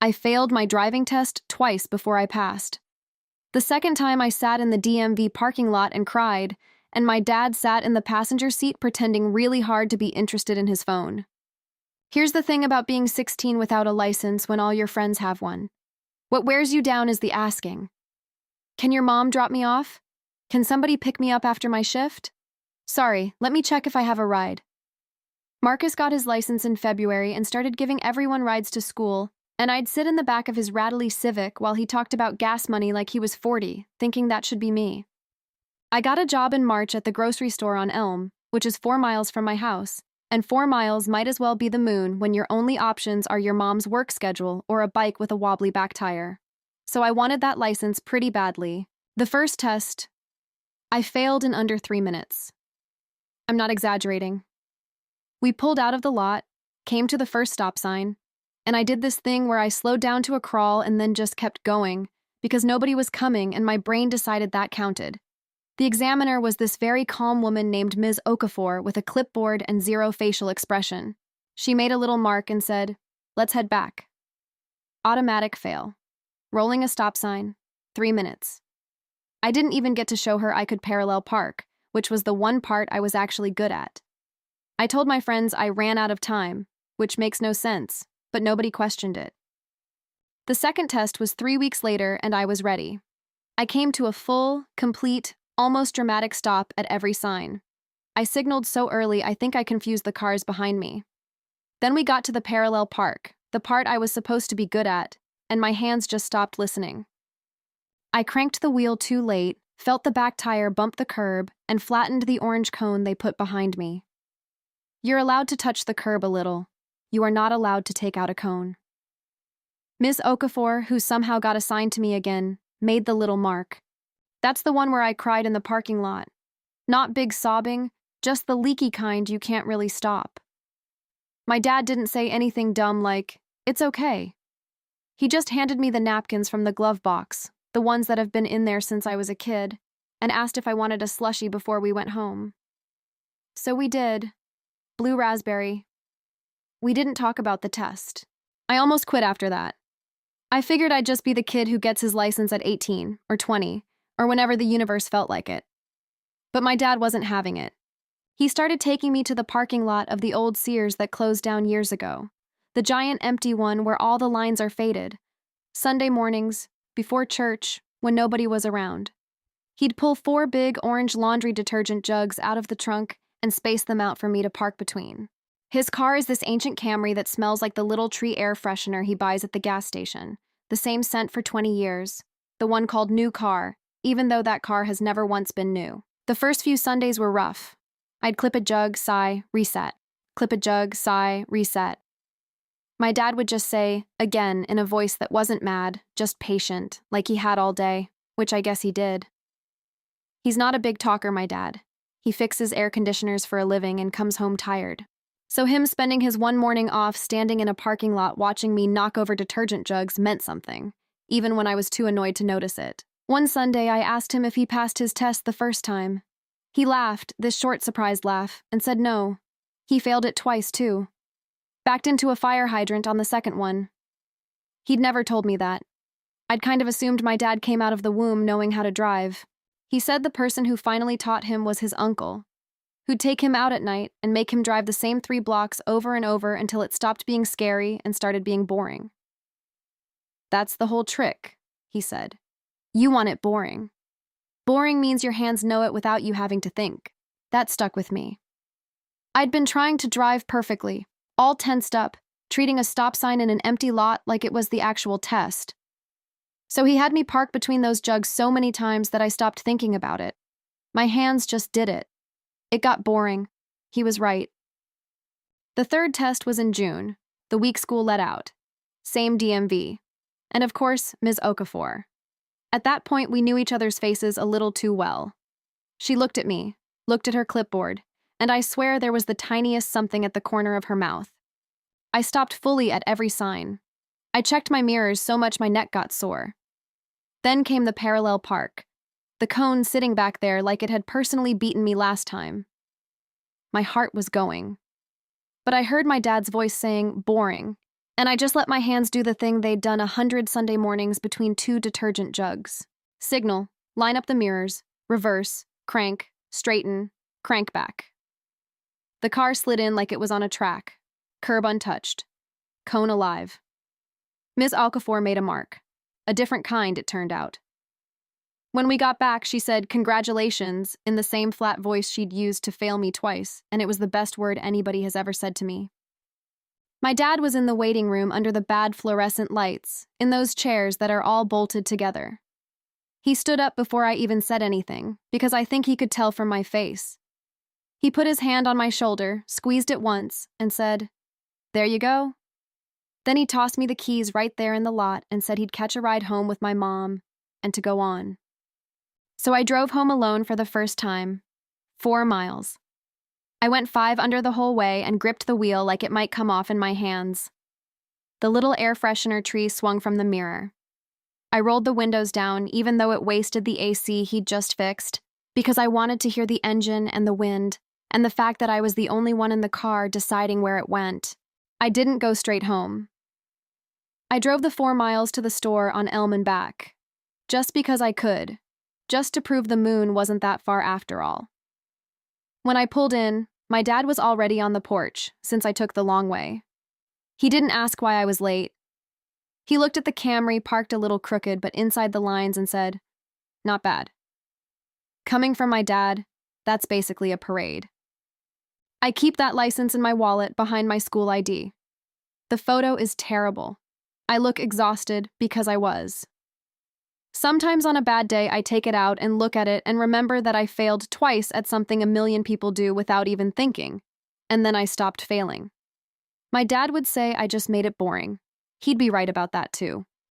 I failed my driving test twice before I passed. The second time I sat in the DMV parking lot and cried, and my dad sat in the passenger seat pretending really hard to be interested in his phone. Here's the thing about being 16 without a license when all your friends have one. What wears you down is the asking. Can your mom drop me off? Can somebody pick me up after my shift? Sorry, let me check if I have a ride. Marcus got his license in February and started giving everyone rides to school, and I'd sit in the back of his rattly Civic while he talked about gas money like he was 40, thinking that should be me. I got a job in March at the grocery store on Elm, which is 4 miles from my house, and 4 miles might as well be the moon when your only options are your mom's work schedule or a bike with a wobbly back tire. So I wanted that license pretty badly. The first test, I failed in under 3 minutes. I'm not exaggerating. We pulled out of the lot, came to the first stop sign, and I did this thing where I slowed down to a crawl and then just kept going because nobody was coming and my brain decided that counted. The examiner was this very calm woman named Ms. Okafor with a clipboard and zero facial expression. She made a little mark and said, "Let's head back." Automatic fail. Rolling a stop sign, 3 minutes. I didn't even get to show her I could parallel park, which was the one part I was actually good at. I told my friends I ran out of time, which makes no sense, but nobody questioned it. The second test was 3 weeks later and I was ready. I came to a full, complete, almost dramatic stop at every sign. I signaled so early I think I confused the cars behind me. Then we got to the parallel park, the part I was supposed to be good at, and my hands just stopped listening. I cranked the wheel too late, felt the back tire bump the curb, and flattened the orange cone they put behind me. You're allowed to touch the curb a little. You are not allowed to take out a cone. Ms. Okafor, who somehow got assigned to me again, made the little mark. That's the one where I cried in the parking lot. Not big sobbing, just the leaky kind you can't really stop. My dad didn't say anything dumb like, "It's okay." He just handed me the napkins from the glove box, the ones that have been in there since I was a kid, and asked if I wanted a slushie before we went home. So we did. Blue raspberry. We didn't talk about the test. I almost quit after that. I figured I'd just be the kid who gets his license at 18 or 20, or whenever the universe felt like it. But my dad wasn't having it. He started taking me to the parking lot of the old Sears that closed down years ago, the giant empty one where all the lines are faded. Sunday mornings, before church, when nobody was around. He'd pull 4 big orange laundry detergent jugs out of the trunk and space them out for me to park between. His car is this ancient Camry that smells like the little tree air freshener he buys at the gas station, the same scent for 20 years, the one called New Car, even though that car has never once been new. The first few Sundays were rough. I'd clip a jug, sigh, reset. Clip a jug, sigh, reset. My dad would just say, again, in a voice that wasn't mad, just patient, like he had all day, which I guess he did. He's not a big talker, my dad. He fixes air conditioners for a living and comes home tired. So him spending his one morning off standing in a parking lot watching me knock over detergent jugs meant something, even when I was too annoyed to notice it. One Sunday, I asked him if he passed his test the first time. He laughed, this short, surprised laugh, and said no. He failed it twice, too. Backed into a fire hydrant on the second one. He'd never told me that. I'd kind of assumed my dad came out of the womb knowing how to drive. He said the person who finally taught him was his uncle, who'd take him out at night and make him drive the same 3 blocks over and over until it stopped being scary and started being boring. That's the whole trick, he said. You want it boring. Boring means your hands know it without you having to think. That stuck with me. I'd been trying to drive perfectly, all tensed up, treating a stop sign in an empty lot like it was the actual test. So he had me park between those jugs so many times that I stopped thinking about it. My hands just did it. It got boring. He was right. The third test was in June, the week school let out. Same DMV. And of course, Ms. Okafor. At that point, we knew each other's faces a little too well. She looked at me, looked at her clipboard, and I swear there was the tiniest something at the corner of her mouth. I stopped fully at every sign. I checked my mirrors so much my neck got sore. Then came the parallel park, the cone sitting back there like it had personally beaten me last time. My heart was going. But I heard my dad's voice saying, boring, And I just let my hands do the thing they'd done 100 Sunday mornings between two detergent jugs. Signal, line up the mirrors, reverse, crank, straighten, crank back. The car slid in like it was on a track, curb untouched, cone alive. Miss Alcafor made a mark. A different kind, it turned out. When we got back, she said, "Congratulations," in the same flat voice she'd used to fail me twice, and it was the best word anybody has ever said to me. My dad was in the waiting room under the bad fluorescent lights, in those chairs that are all bolted together. He stood up before I even said anything, because I think he could tell from my face. He put his hand on my shoulder, squeezed it once, and said, "There you go." Then he tossed me the keys right there in the lot and said he'd catch a ride home with my mom and to go on. So I drove home alone for the first time, 4 miles. I went 5 under the whole way and gripped the wheel like it might come off in my hands. The little air freshener tree swung from the mirror. I rolled the windows down, even though it wasted the AC he'd just fixed, because I wanted to hear the engine and the wind, and the fact that I was the only one in the car deciding where it went. I didn't go straight home. I drove the 4 miles to the store on Elm and back, just because I could, just to prove the moon wasn't that far after all. When I pulled in, my dad was already on the porch, since I took the long way. He didn't ask why I was late. He looked at the Camry parked a little crooked but inside the lines and said, "Not bad." Coming from my dad, that's basically a parade. I keep that license in my wallet behind my school ID. The photo is terrible. I look exhausted because I was. Sometimes on a bad day, I take it out and look at it and remember that I failed twice at something a million people do without even thinking, and then I stopped failing. My dad would say I just made it boring. He'd be right about that too.